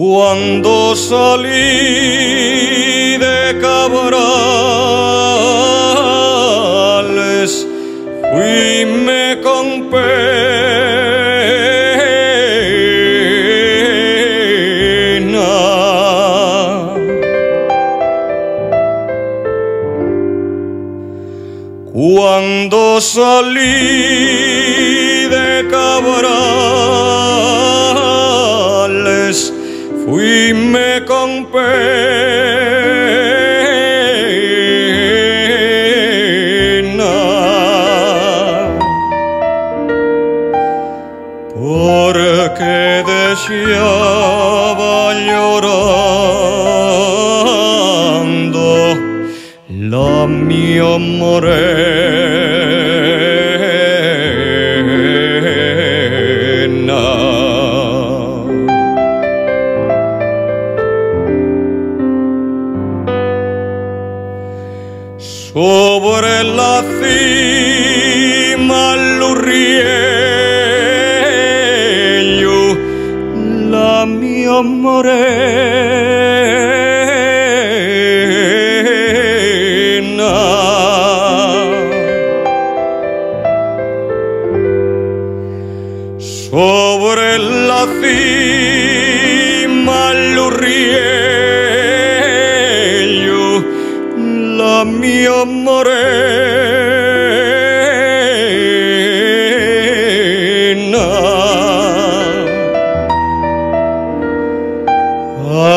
Cuando salí de Cabrales, fuime con pena. Cuando salí de Cabrales, fuime con pena, porque deseaba llorando la mía morena. Sobre la cima l'urriello, la mia morena. Sobre la cima l'urriello, la mia morena.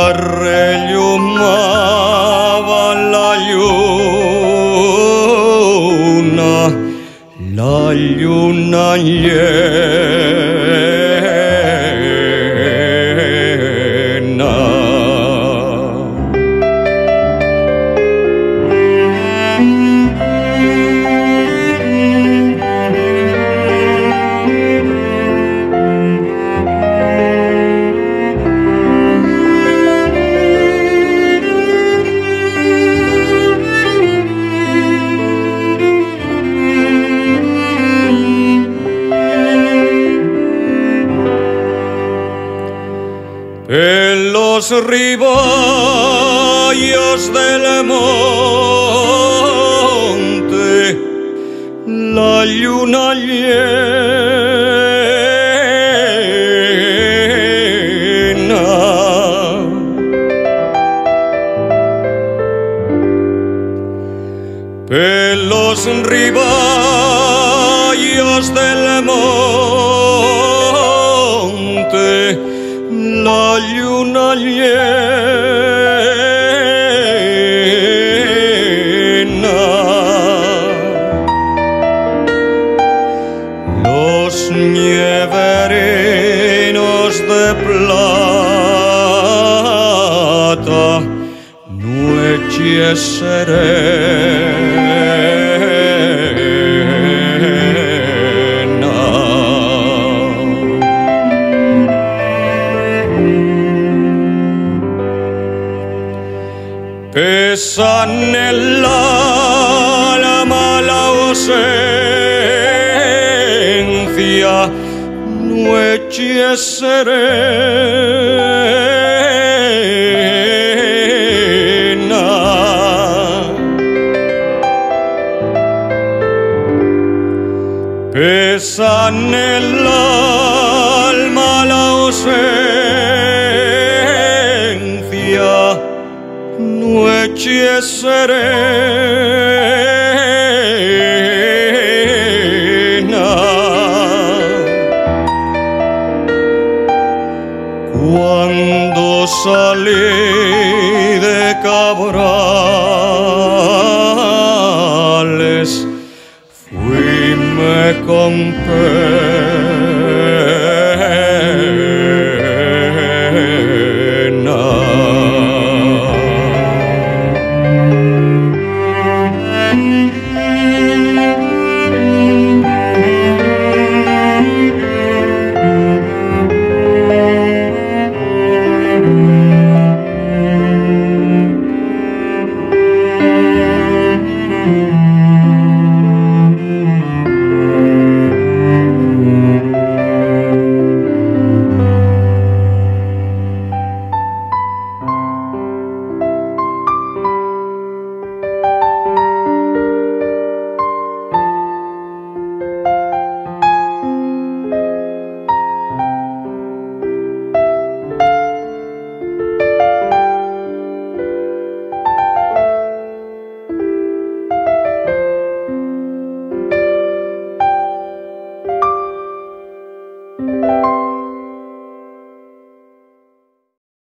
Arrellumava la lluna llena. En los ribayos del monte, la lluna llena. En los ribayos del monte, la lluna llena. Los nieverinos de plata, noche serena. Pesa nell'alma l'ausencia, noche serena. Pesa nell'alma l'ausencia, noche serena. Cuando salí de Cabrales,